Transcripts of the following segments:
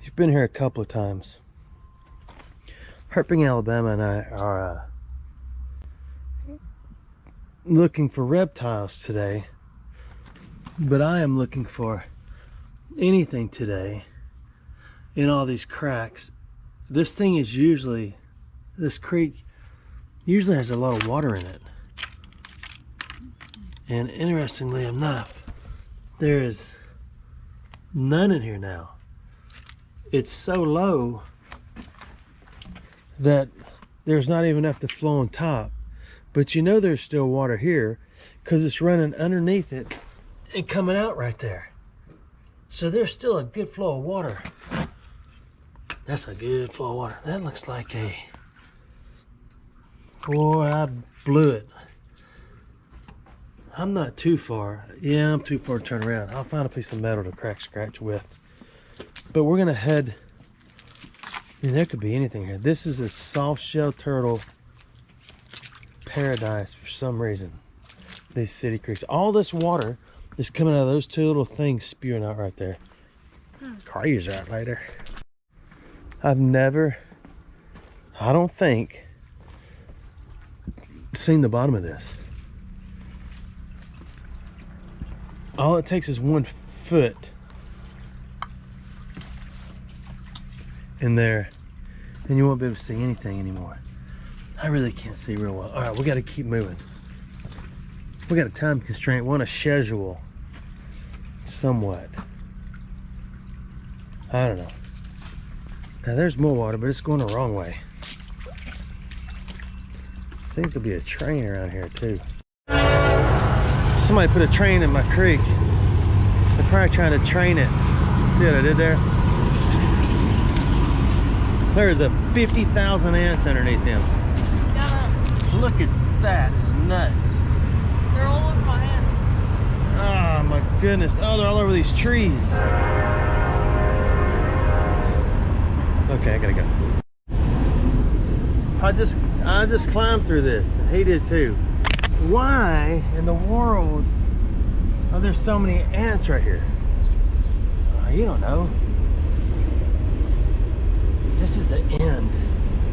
You've been here a couple of times. Herping Alabama and I are looking for reptiles today, but I am looking for anything today in all these cracks. This thing is usually, this creek usually has a lot of water in it. And interestingly enough, there is none in here now. It's so low that there's not even enough to flow on top. But you know there's still water here because it's running underneath it and coming out right there. So there's still a good flow of water. That's a good flow of water. That looks like a... Boy, I blew it. I'm not too far. Yeah, I'm too far to turn around. I'll find a piece of metal to crack scratch with. But we're gonna head... I mean, there could be anything here. This is a soft shell turtle paradise for some reason. These city creeks. All this water is coming out of those two little things spewing out right there. Car use that later. I've never, I don't think, seen the bottom of this. All it takes is 1 foot in there and you won't be able to see anything anymore. I really can't see real well. All right, we got to keep moving. We got a time constraint. We want to schedule somewhat. I don't know. Now there's more water, but it's going the wrong way. Seems to be a train around here too. Somebody put a train in my creek. They're probably trying to train it. See what I did there? There's a 50,000 ants underneath them. Yeah. Look at that, it's nuts. They're all over my hands. Oh my goodness. Oh, they're all over these trees. Okay, I gotta go. I just climbed through this. He did too. Why in the world are there so many ants right here? You don't know. This is the end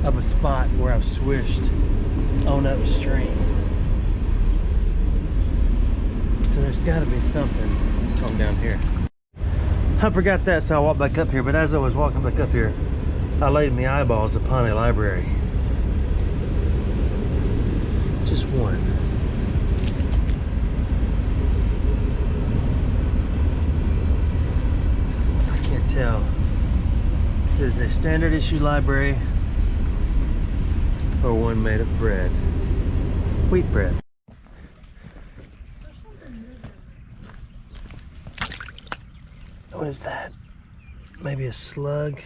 of a spot where I've swished on upstream. So there's got to be something from down here. I forgot that, so I walked back up here, but as I was walking back up here, I laid my eyeballs upon a library. Just one. I can't tell if it's a standard issue library or one made of bread. Wheat bread. What is that? Maybe a slug?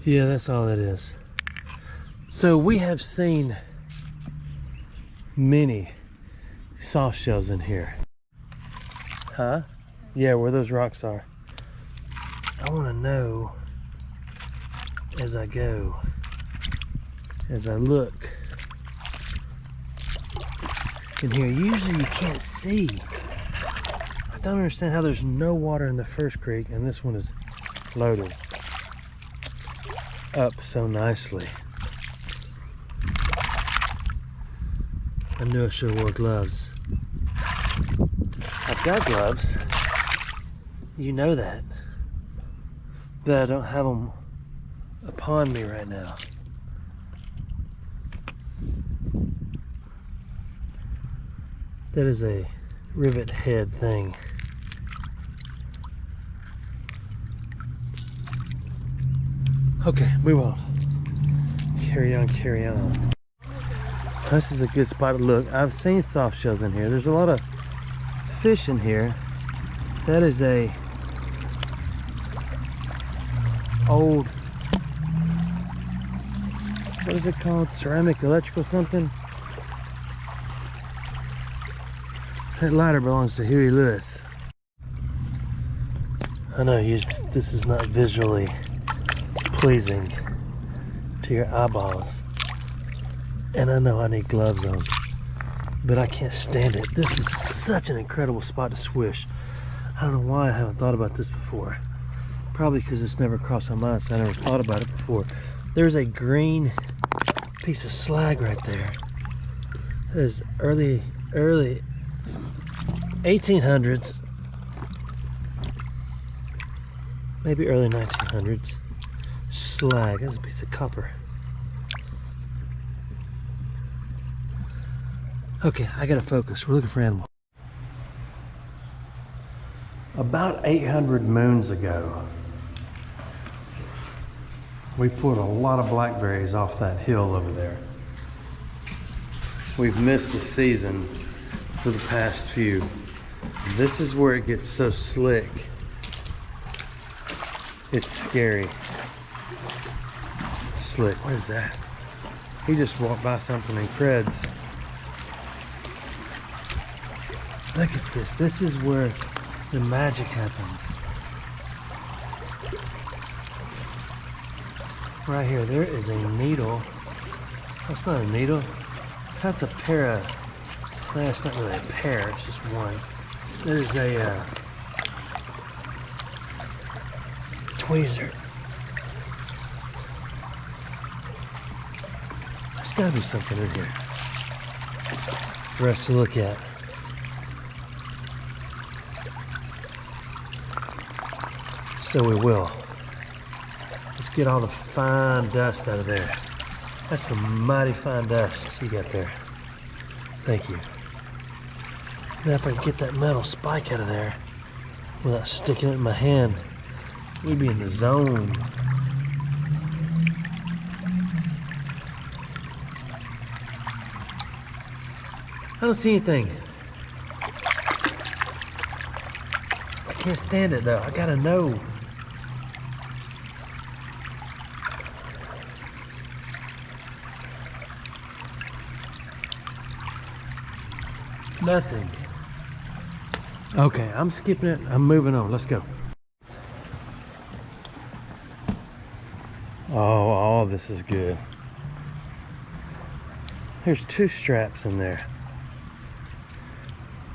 Yeah, that's all it is. So we have seen many soft shells in here. Huh? Yeah, where those rocks are. I want to know as I go, as I look in here. Usually you can't see. I don't understand how there's no water in the first creek and this one is loaded up so nicely. I knew I should have wore gloves. I've got gloves. You know that. But I don't have them upon me right now. That is a rivet head thing. Okay, we will carry on, carry on. This is a good spot to look. I've seen soft shells in here. There's a lot of fish in here. That is a old, what is it called? Ceramic electrical something? That ladder belongs to Huey Lewis. I know this is not visually pleasing to your eyeballs, and I know I need gloves on, but I can't stand it. This is such an incredible spot to swish. I don't know why I haven't thought about this before. Probably because it's never crossed my mind, so I never thought about it before. There's a green piece of slag right there. That is early 1800s, maybe early 1900s. Slag. That's a piece of copper. Okay, I gotta focus. We're looking for animals. About 800 moons ago, we pulled a lot of blackberries off that hill over there. We've missed the season for the past few. This is where it gets so slick. It's scary. It's slick. What is that? He just walked by something in creds. Look at this. This is where the magic happens. Right here, there is a needle. That's not a needle. That's a pair of, that's not really a pair, it's just one. There's a tweezer. There's gotta be something in here for us to look at. So we will. Let's get all the fine dust out of there. That's some mighty fine dust you got there. Thank you. Now if I can get that metal spike out of there without sticking it in my hand, we'd be in the zone. I don't see anything. I can't stand it though. I gotta know. Nothing. Okay, I'm skipping it. I'm moving on. Let's go. Oh, all this is good. There's 2 straps in there.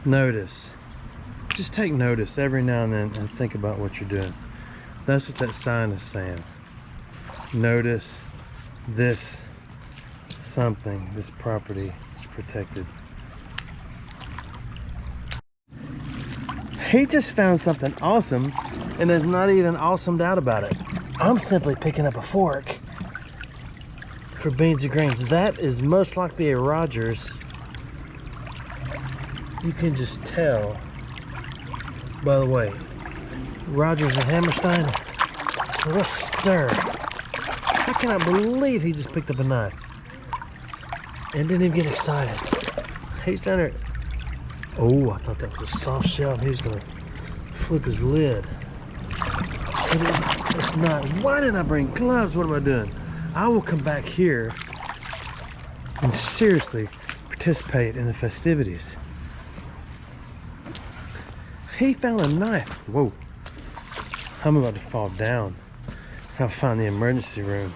Notice. Just take notice every now and then and think about what you're doing. That's what that sign is saying. Notice this something, this property is protected. He just found something awesome and is not even awesomed out about it. I'm simply picking up a fork for beans and grains. That is most likely a Rogers. You can just tell. By the way, Rogers and Hammerstein. So let's stir. I cannot believe he just picked up a knife and didn't even get excited. He's down there. Oh, I thought that was a soft shell and he was gonna flip his lid. It's not. Why didn't I bring gloves? What am I doing? I will come back here and seriously participate in the festivities. He found a knife. Whoa. I'm about to fall down. I'll find the emergency room.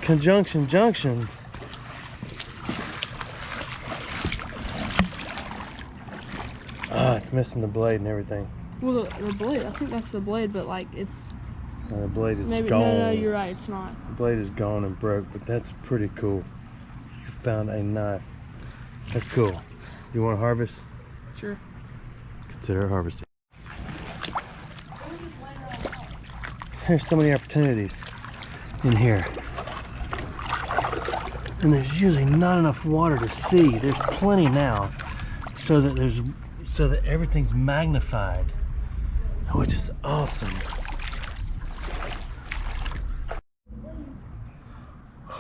Conjunction junction. Ah, it's missing the blade and everything. Well, the blade, I think that's the blade, but like it's... The blade is maybe, gone. No, you're right, it's not. The blade is gone and broke, but that's pretty cool. You found a knife. That's cool. You want to harvest? Sure. Consider harvesting. There's so many opportunities in here. And there's usually not enough water to see. There's plenty now so that everything's magnified, which is awesome.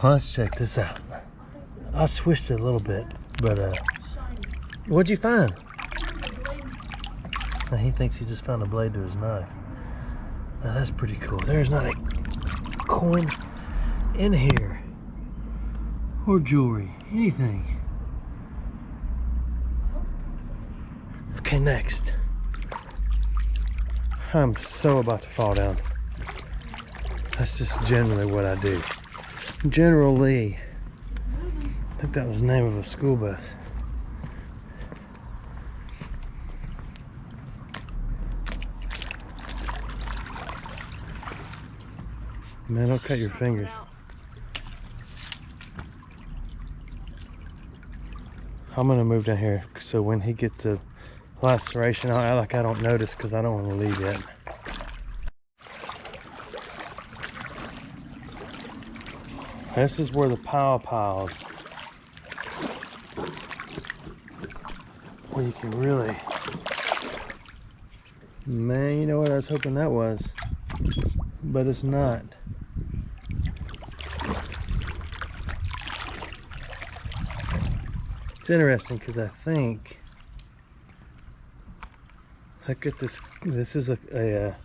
Let's check this out. I switched it a little bit, but what'd you find? Now he thinks he just found a blade to his knife. Now that's pretty cool. There's not a coin in here or jewelry, anything. Okay, next. I'm so about to fall down. That's just generally what I do. Generally, I think that was the name of a school bus. Man, don't cut your fingers. I'm gonna move down here so when he gets a laceration, I'll act like I don't notice because I don't want to leave yet. This is where the piles, where you can really, man, you know what I was hoping that was, but it's not. It's interesting because I think, look at this. This is a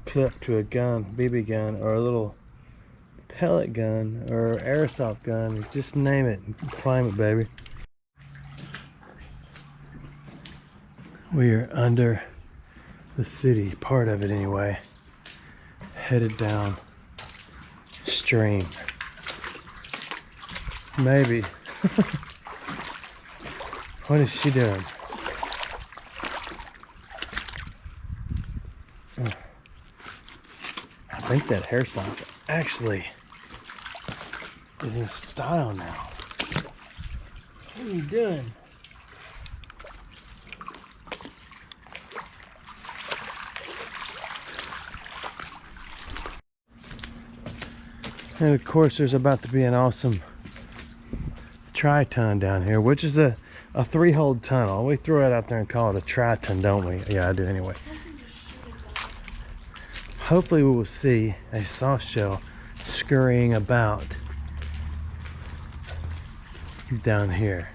clip to a gun, BB gun, or a little pellet gun, or airsoft gun. Just name it, claim it, baby. We are under the city, part of it anyway, headed down stream. Maybe. What is she doing? I think that hairstyle actually is in style now. What are you doing? And of course there's about to be an awesome tri-ton down here, which is a 3-hole tunnel. We throw it out there and call it a tri-ton, don't we? Yeah, I do anyway. Hopefully we will see a soft shell scurrying about down here.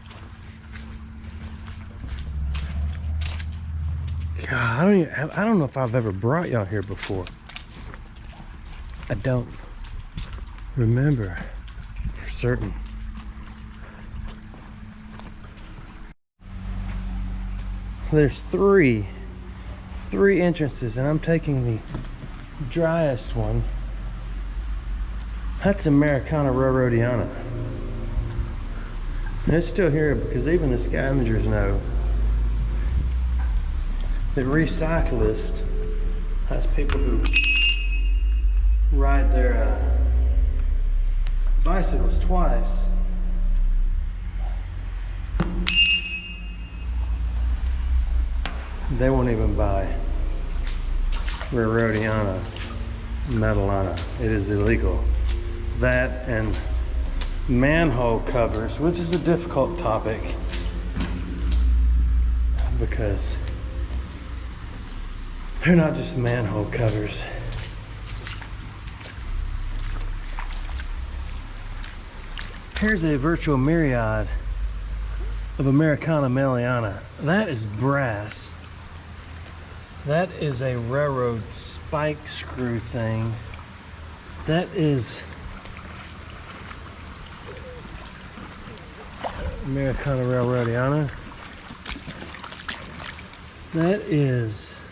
God, I don't know if I've ever brought y'all here before. I don't remember for certain. There's three entrances, and I'm taking the driest one. That's Americana Railroadiana. And it's still here because even the scavengers know that recyclists, that's people who ride their bicycles twice. They won't even buy Railroadiana, Metalana. It is illegal. That and manhole covers, which is a difficult topic because they're not just manhole covers. Here's a virtual myriad of Americana Meliana. That is brass. That is a railroad spike screw thing. That is Americana Railroadiana. That is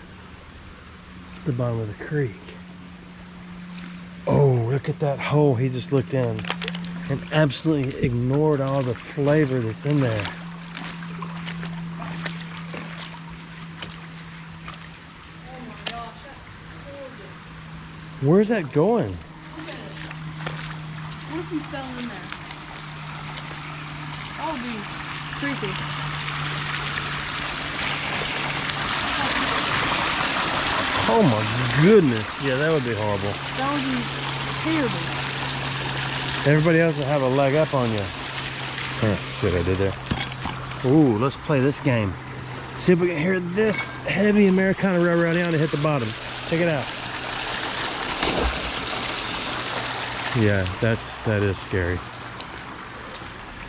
the bottom of the creek. Oh, look at that hole he just looked in and absolutely ignored all the flavor that's in there. Where's that going? What if he fell in there? That would be creepy. Oh my goodness. Yeah, that would be horrible. That would be terrible. Everybody else will have a leg up on you. Shit, I did there. Ooh, let's play this game. See if we can hear this heavy Americana Railroadiana hit the bottom. Check it out. Yeah, that is scary.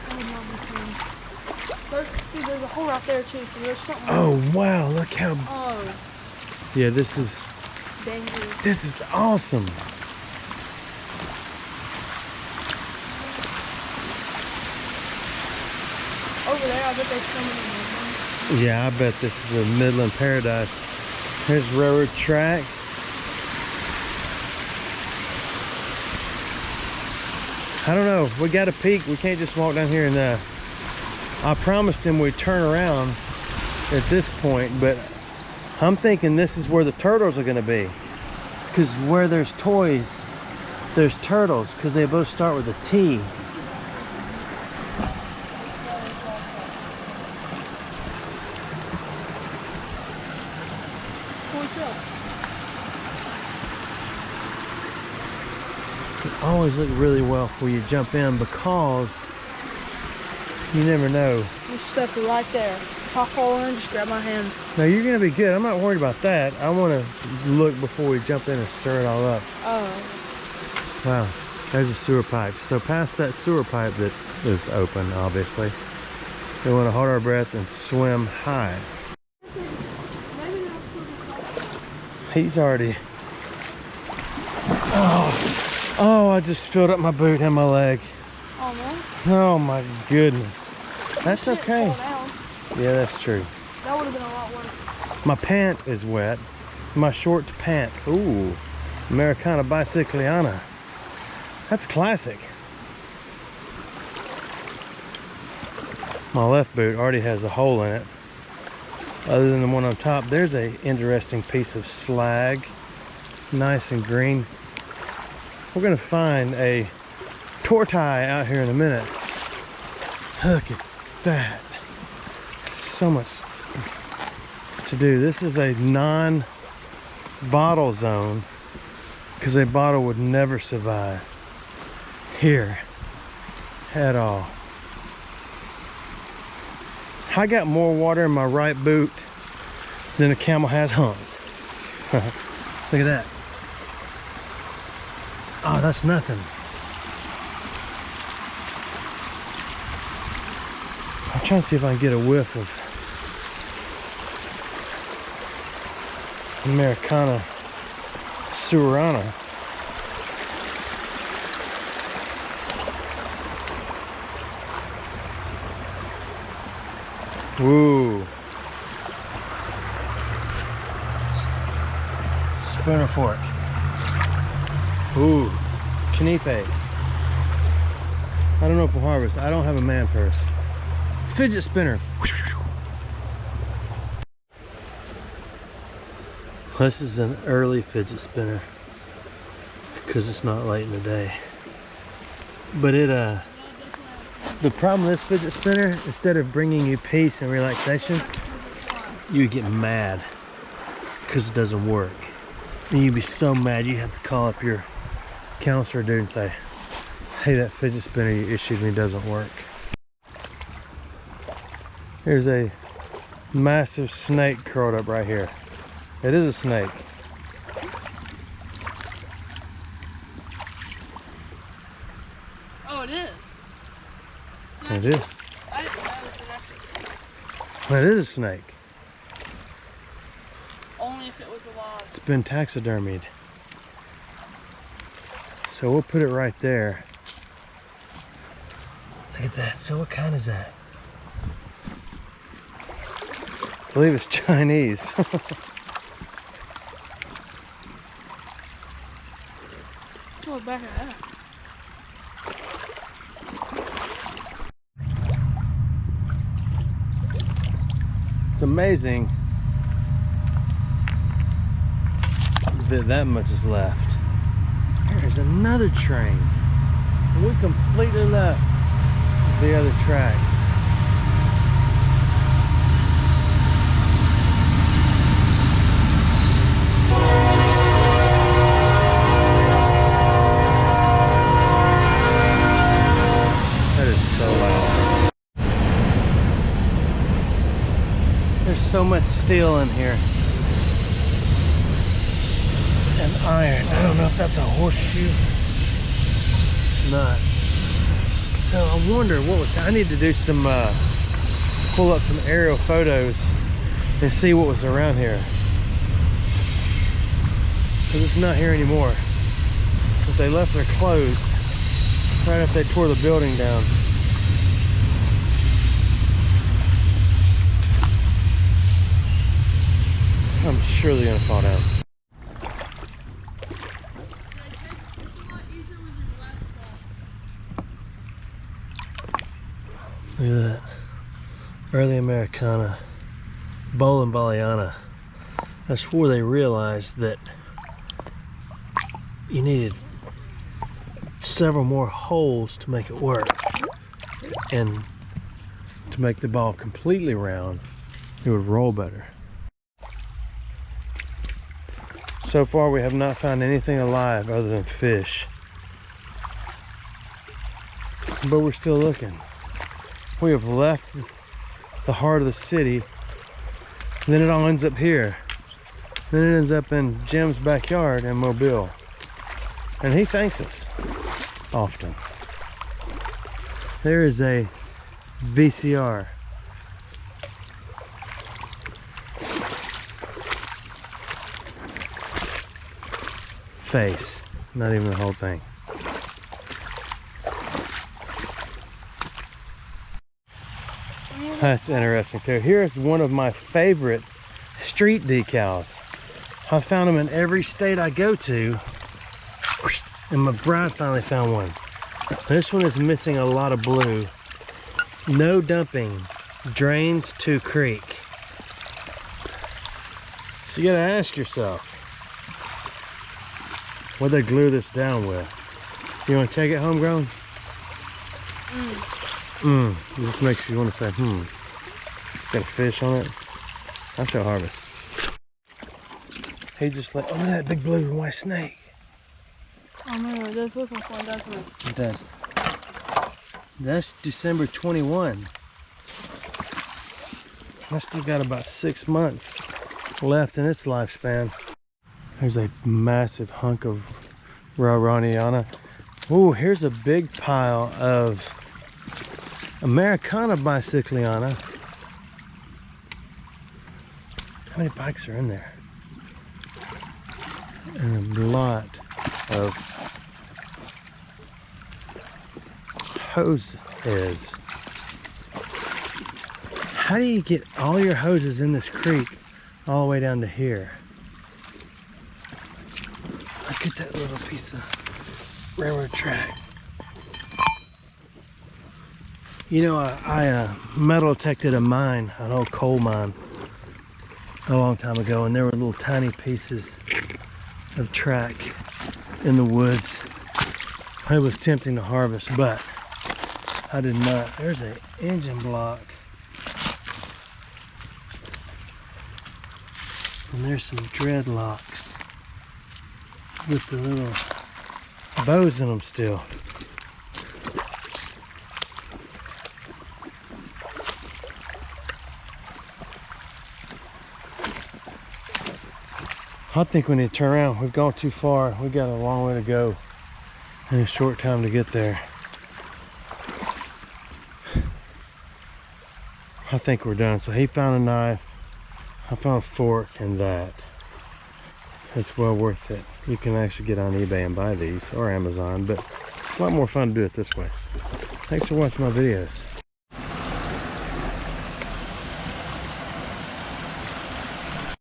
That would not be fun. There's a hole right there too, so there's something. Oh wow, look how. Oh. Yeah, this is Dangerous. This is awesome. Over there, I bet they're swimming in the Yeah, I bet this is a Midland paradise. Here's railroad track. I don't know. We got to peek. We can't just walk down here and I promised him we'd turn around at this point, but I'm thinking this is where the turtles are going to be. Because where there's toys, there's turtles, because they both start with a T. Always look really well before you jump in, because you never know. You step right there. If I fall in, just grab my hand. No, you're gonna be good. I'm not worried about that. I want to look before we jump in and stir it all up. Oh. Wow, there's a sewer pipe. So past that sewer pipe that is open, obviously, we want to hold our breath and swim high. He's already... Oh, I just filled up my boot and my leg. Oh, man. Oh my goodness. That's okay. Yeah, that's true. That would have been a lot worse. My pant is wet. My short pant. Ooh, Americana Bicycliana. That's classic. My left boot already has a hole in it. Other than the one on top, there's a interesting piece of slag. Nice and green. We're gonna find a tortoise out here in a minute. Look at that. So much to do. This is a non-bottle zone, because a bottle would never survive here at all. I got more water in my right boot than a camel has humps. Look at that. Oh, that's nothing. I'm trying to see if I can get a whiff of Americana Suarana. Woo. Spinner fork. Ooh. Knife. I don't know if we'll harvest. I don't have a man purse. Fidget spinner. This is an early fidget spinner because it's not late in the day. But the problem with this fidget spinner, instead of bringing you peace and relaxation, you get mad because it doesn't work. And you'd be so mad you have to call up your counselor dude and say, hey, that fidget spinner you issued me doesn't work. Here's a massive snake curled up right here. It is a snake. Oh, it is. It is. I didn't know it was an actual snake. It is a snake. Only if it was alive. It's been taxidermied. So we'll put it right there. Look at that. So what kind is that? I believe it's Chinese. Look back at that. It's amazing that much is left. There's another train. We completely left the other tracks. That is so loud. There's so much steel in here. And iron. I don't know if that's a horseshoe. It's not. So I wonder what was. I need to do some pull up some aerial photos and see what was around here. Because it's not here anymore. But they left their clothes right after they tore the building down. I'm sure they're gonna fall down. Early Americana, Bowl and Baleana. That's where they realized that you needed several more holes to make it work. And to make the ball completely round, it would roll better. So far we have not found anything alive other than fish. But we're still looking. We have left the heart of the city, then it all ends up here. Then it ends up in Jim's backyard in Mobile. And he thanks us often. There is a VCR. Face, not even the whole thing. That's interesting too. Here's one of my favorite street decals. I found them in every state I go to, and my bride finally found one. This one is missing a lot of blue. No dumping, drains to creek. So you gotta ask yourself, what'd they glue this down with? You wanna take it homegrown? It just makes you want to say, got a fish on it. I shall harvest. He just like, oh, look at that big blue and white snake. Oh man, it does look like one, doesn't it? It does. That's December 21. I still got about 6 months left in its lifespan. There's a massive hunk of Raraniana. Oh, here's a big pile of Americana bicycliana. How many bikes are in there? And a lot of hose heads. How do you get all your hoses in this creek all the way down to here? Look at that little piece of railroad track. You know, I metal detected a mine, an old coal mine, a long time ago, and there were little tiny pieces of track in the woods. It was tempting to harvest, but I did not. There's an engine block. And there's some dreadlocks with the little bows in them still. I think we need to turn around. We've gone too far. We've got a long way to go in a short time to get there. I think we're done. So he found a knife, I found a fork, and that. It's well worth it. You can actually get on eBay and buy these, or Amazon, but it's a lot more fun to do it this way. Thanks for watching my videos.